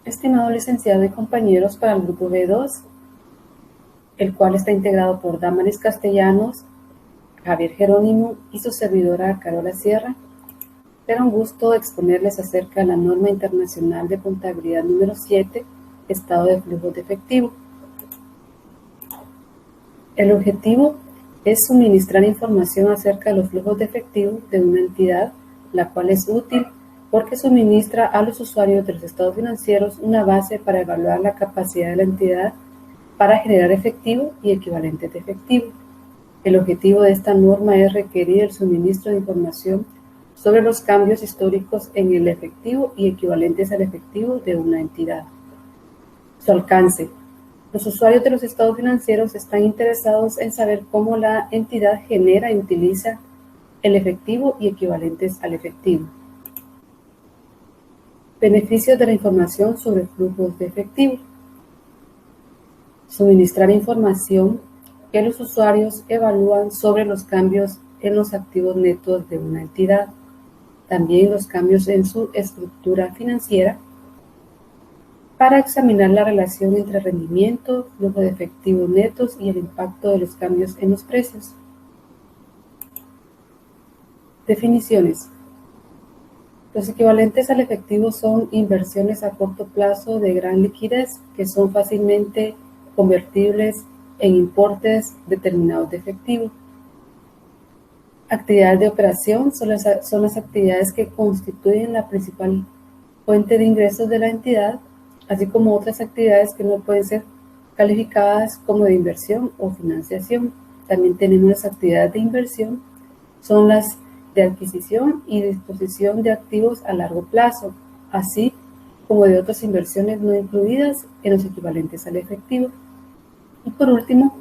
Estimado licenciado y compañeros para el grupo B2, el cual está integrado por Damaris Castellanos, Javier Jerónimo y su servidora Carola Sierra, será un gusto exponerles acerca de la norma internacional de contabilidad número 7, estado de flujos de efectivo. El objetivo es suministrar información acerca de los flujos de efectivo de una entidad, la cual es útil porque suministra a los usuarios de los estados financieros una base para evaluar la capacidad de la entidad para generar efectivo y equivalentes de efectivo. El objetivo de esta norma es requerir el suministro de información sobre los cambios históricos en el efectivo y equivalentes al efectivo de una entidad. Su alcance. Los usuarios de los estados financieros están interesados en saber cómo la entidad genera y utiliza el efectivo y equivalentes al efectivo. Beneficios de la información sobre flujos de efectivo. Suministrar información que los usuarios evalúan sobre los cambios en los activos netos de una entidad, también los cambios en su estructura financiera, para examinar la relación entre rendimiento, flujo de efectivos netos y el impacto de los cambios en los precios. Definiciones. Los equivalentes al efectivo son inversiones a corto plazo de gran liquidez que son fácilmente convertibles en importes determinados de efectivo. Actividades de operación son las actividades que constituyen la principal fuente de ingresos de la entidad, así como otras actividades que no pueden ser calificadas como de inversión o financiación. También tenemos las actividades de inversión, son las de adquisición y disposición de activos a largo plazo, así como de otras inversiones no incluidas en los equivalentes al efectivo. Y por último,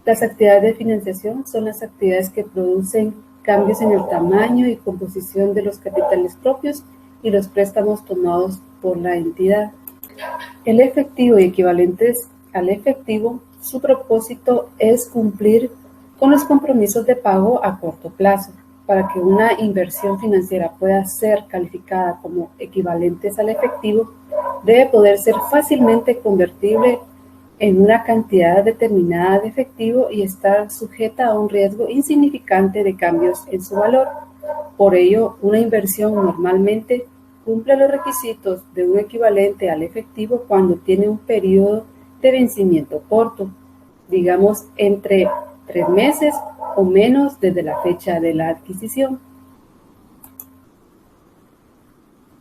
las actividades de financiación son las actividades que producen cambios en el tamaño y composición de los capitales propios y los préstamos tomados por la entidad. El efectivo y equivalentes al efectivo, su propósito es cumplir con los compromisos de pago a corto plazo. Para que una inversión financiera pueda ser calificada como equivalentes al efectivo, debe poder ser fácilmente convertible en una cantidad determinada de efectivo y estar sujeta a un riesgo insignificante de cambios en su valor. Por ello, una inversión normalmente cumple los requisitos de un equivalente al efectivo cuando tiene un periodo de vencimiento corto, digamos entre 3 meses o menos desde la fecha de la adquisición.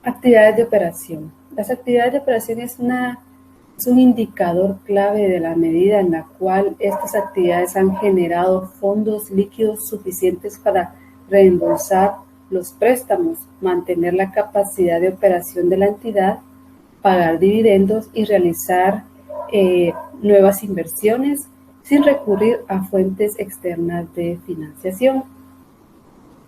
Actividades de operación. Las actividades de operación es un indicador clave de la medida en la cual estas actividades han generado fondos líquidos suficientes para reembolsar los préstamos, mantener la capacidad de operación de la entidad, pagar dividendos y realizar nuevas inversiones sin recurrir a fuentes externas de financiación.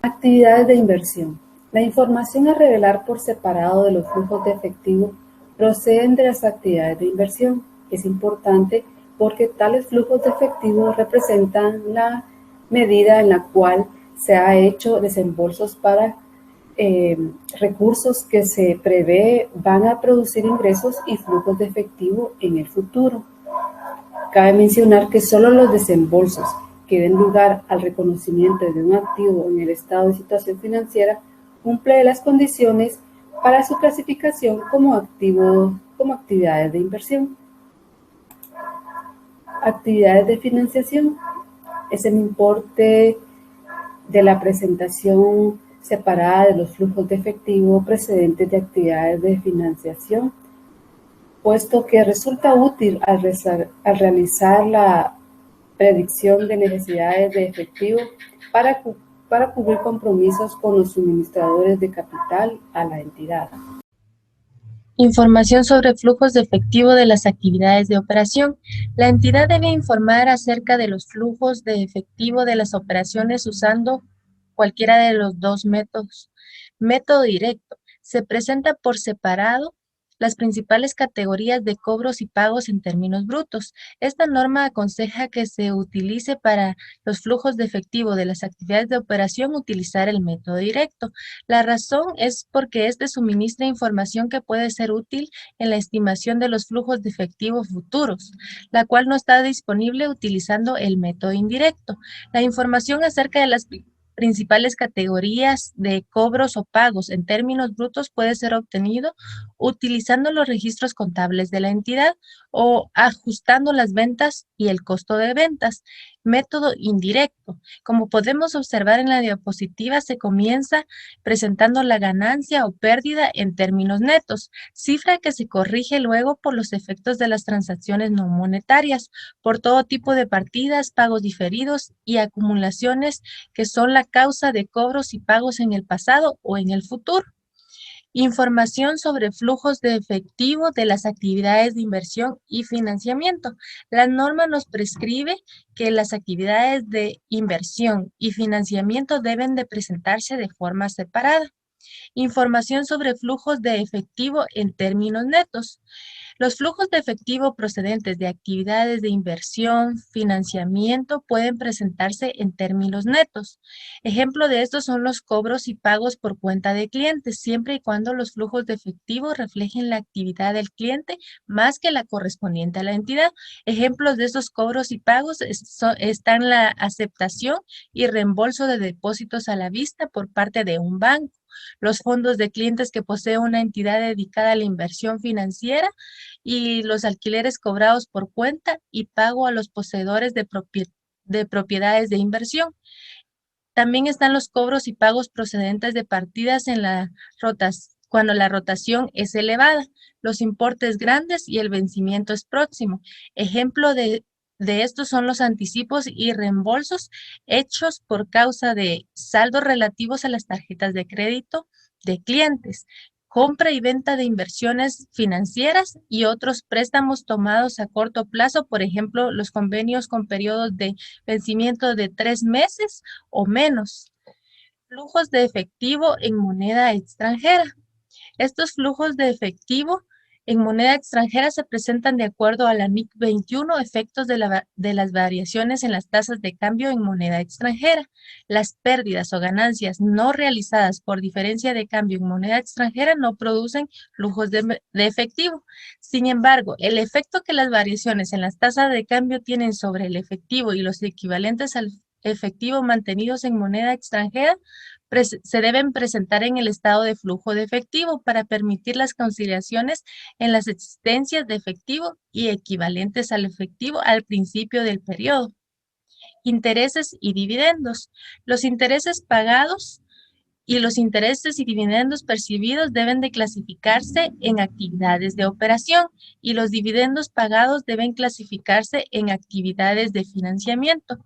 Actividades de inversión. La información a revelar por separado de los flujos de efectivo proceden de las actividades de inversión. Es importante porque tales flujos de efectivo representan la medida en la cual se ha hecho desembolsos para recursos que se prevé van a producir ingresos y flujos de efectivo en el futuro. Cabe mencionar que solo los desembolsos que den lugar al reconocimiento de un activo en el estado de situación financiera cumple las condiciones para su clasificación como actividades de inversión. Actividades de financiación es el importe de la presentación separada de los flujos de efectivo precedentes de actividades de financiación, puesto que resulta útil al realizar la predicción de necesidades de efectivo para cubrir compromisos con los suministradores de capital a la entidad. Información sobre flujos de efectivo de las actividades de operación. La entidad debe informar acerca de los flujos de efectivo de las operaciones usando cualquiera de los dos métodos. Método directo. Se presenta por separado las principales categorías de cobros y pagos en términos brutos. Esta norma aconseja que se utilice para los flujos de efectivo de las actividades de operación utilizar el método directo. La razón es porque este suministra información que puede ser útil en la estimación de los flujos de efectivo futuros, la cual no está disponible utilizando el método indirecto. La información acerca de las principales categorías de cobros o pagos en términos brutos puede ser obtenido utilizando los registros contables de la entidad o ajustando las ventas y el costo de ventas. Método indirecto. Como podemos observar en la diapositiva, se comienza presentando la ganancia o pérdida en términos netos, cifra que se corrige luego por los efectos de las transacciones no monetarias, por todo tipo de partidas, pagos diferidos y acumulaciones que son la causa de cobros y pagos en el pasado o en el futuro. Información sobre flujos de efectivo de las actividades de inversión y financiamiento. La norma nos prescribe que las actividades de inversión y financiamiento deben de presentarse de forma separada. Información sobre flujos de efectivo en términos netos. Los flujos de efectivo procedentes de actividades de inversión, financiamiento, pueden presentarse en términos netos. Ejemplo de estos son los cobros y pagos por cuenta de clientes, siempre y cuando los flujos de efectivo reflejen la actividad del cliente más que la correspondiente a la entidad. Ejemplos de estos cobros y pagos están la aceptación y reembolso de depósitos a la vista por parte de un banco, los fondos de clientes que posee una entidad dedicada a la inversión financiera y los alquileres cobrados por cuenta y pago a los poseedores de propiedades de inversión. También están los cobros y pagos procedentes de partidas en cuando la rotación es elevada, los importes grandes y el vencimiento es próximo. Ejemplo de estos son los anticipos y reembolsos hechos por causa de saldos relativos a las tarjetas de crédito de clientes, compra y venta de inversiones financieras y otros préstamos tomados a corto plazo, por ejemplo, los convenios con periodos de vencimiento de 3 meses o menos. Flujos de efectivo en moneda extranjera. Estos flujos de efectivo en moneda extranjera se presentan de acuerdo a la NIC 21, efectos de las variaciones en las tasas de cambio en moneda extranjera. Las pérdidas o ganancias no realizadas por diferencia de cambio en moneda extranjera no producen flujos de efectivo. Sin embargo, el efecto que las variaciones en las tasas de cambio tienen sobre el efectivo y los equivalentes al efectivo mantenidos en moneda extranjera se deben presentar en el estado de flujo de efectivo para permitir las conciliaciones en las existencias de efectivo y equivalentes al efectivo al principio del periodo. Intereses y dividendos. Los intereses pagados y los intereses y dividendos percibidos deben de clasificarse en actividades de operación y los dividendos pagados deben clasificarse en actividades de financiamiento.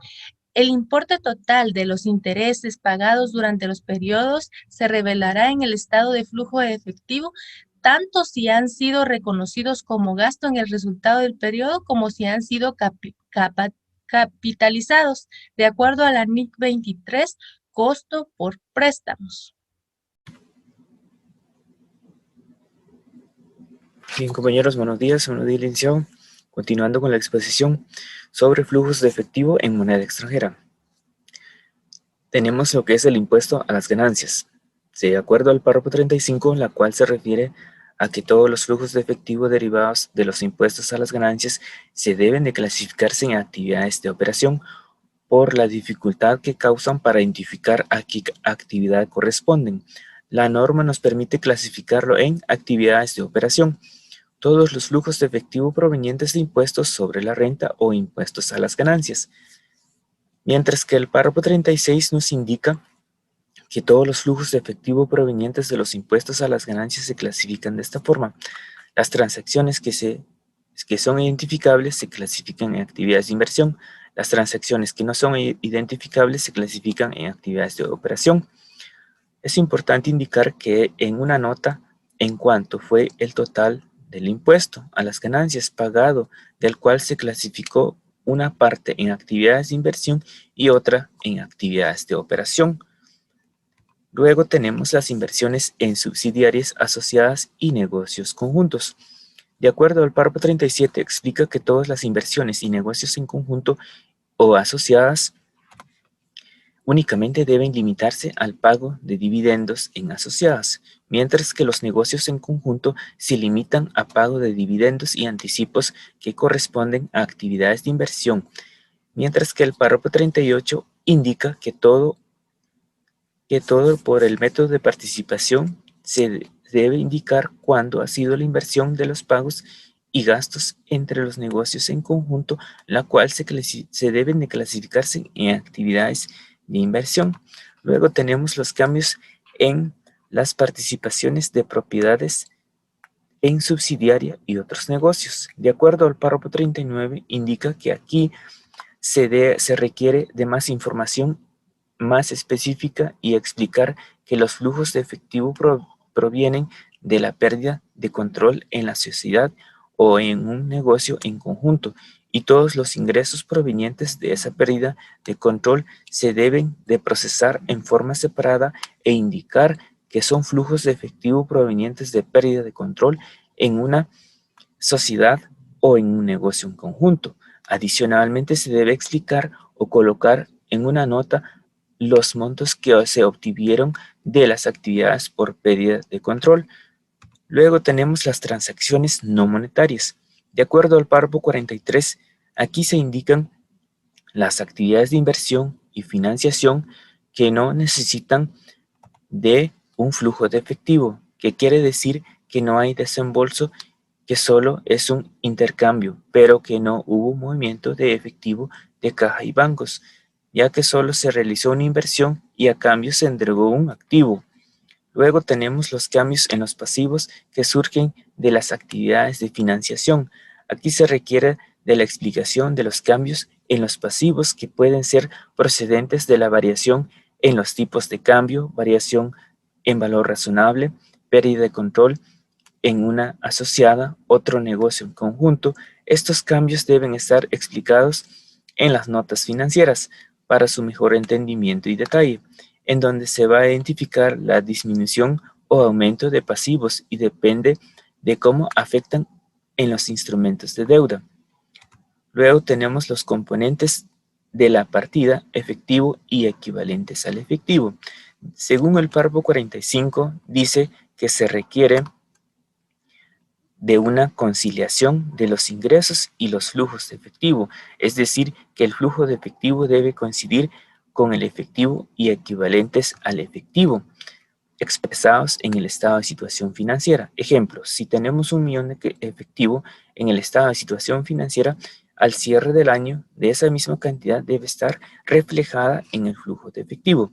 El importe total de los intereses pagados durante los periodos se revelará en el estado de flujo de efectivo, tanto si han sido reconocidos como gasto en el resultado del periodo como si han sido capitalizados, de acuerdo a la NIC 23, costo por préstamos. Bien, compañeros, buenos días, licenciado. Continuando con la exposición sobre flujos de efectivo en moneda extranjera. Tenemos lo que es el impuesto a las ganancias. De acuerdo al párrafo 35, la cual se refiere a que todos los flujos de efectivo derivados de los impuestos a las ganancias se deben de clasificarse en actividades de operación por la dificultad que causan para identificar a qué actividad corresponden. La norma nos permite clasificarlo en actividades de operación. Todos los flujos de efectivo provenientes de impuestos sobre la renta o impuestos a las ganancias. Mientras que el párrafo 36 nos indica que todos los flujos de efectivo provenientes de los impuestos a las ganancias se clasifican de esta forma. Las transacciones que son identificables se clasifican en actividades de inversión. Las transacciones que no son identificables se clasifican en actividades de operación. Es importante indicar que en una nota en cuanto fue el total del impuesto a las ganancias pagado, del cual se clasificó una parte en actividades de inversión y otra en actividades de operación. Luego tenemos las inversiones en subsidiarias asociadas y negocios conjuntos. De acuerdo al párrafo 37, explica que todas las inversiones y negocios en conjunto o asociadas únicamente deben limitarse al pago de dividendos en asociadas, mientras que los negocios en conjunto se limitan a pago de dividendos y anticipos que corresponden a actividades de inversión, mientras que el párrafo 38 indica que todo por el método de participación se debe indicar cuándo ha sido la inversión de los pagos y gastos entre los negocios en conjunto, la cual se deben de clasificarse en actividades de inversión. Luego tenemos los cambios en las participaciones de propiedades en subsidiaria y otros negocios. De acuerdo al párrafo 39, indica que aquí se requiere de más información más específica y explicar que los flujos de efectivo provienen de la pérdida de control en la sociedad o en un negocio en conjunto, y todos los ingresos provenientes de esa pérdida de control se deben de procesar en forma separada e indicar que son flujos de efectivo provenientes de pérdida de control en una sociedad o en un negocio en conjunto. Adicionalmente, se debe explicar o colocar en una nota los montos que se obtuvieron de las actividades por pérdida de control. Luego tenemos las transacciones no monetarias. De acuerdo al párrafo 43, aquí se indican las actividades de inversión y financiación que no necesitan de un flujo de efectivo, que quiere decir que no hay desembolso, que solo es un intercambio, pero que no hubo movimiento de efectivo de caja y bancos, ya que solo se realizó una inversión y a cambio se entregó un activo. Luego tenemos los cambios en los pasivos que surgen de las actividades de financiación. Aquí se requiere de la explicación de los cambios en los pasivos que pueden ser procedentes de la variación en los tipos de cambio, variación en valor razonable, pérdida de control en una asociada, otro negocio en conjunto. Estos cambios deben estar explicados en las notas financieras para su mejor entendimiento y detalle, en donde se va a identificar la disminución o aumento de pasivos y depende de cómo afectan en los instrumentos de deuda. Luego tenemos los componentes de la partida, efectivo y equivalentes al efectivo. Según el párrafo 45, dice que se requiere de una conciliación de los ingresos y los flujos de efectivo, es decir, que el flujo de efectivo debe coincidir con el efectivo y equivalentes al efectivo, expresados en el estado de situación financiera. Ejemplo, si tenemos 1 millón de efectivo en el estado de situación financiera, al cierre del año, de esa misma cantidad debe estar reflejada en el flujo de efectivo.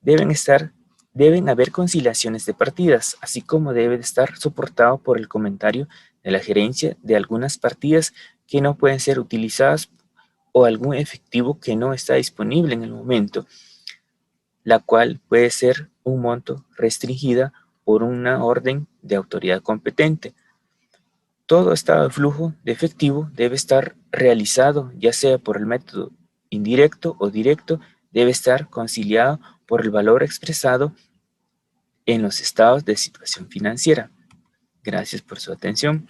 Deben haber conciliaciones de partidas, así como debe de estar soportado por el comentario de la gerencia de algunas partidas que no pueden ser utilizadas o algún efectivo que no está disponible en el momento, la cual puede ser un monto restringida por una orden de autoridad competente. Todo estado de flujo de efectivo debe estar realizado, ya sea por el método indirecto o directo, debe estar conciliado por el valor expresado en los estados de situación financiera. Gracias por su atención.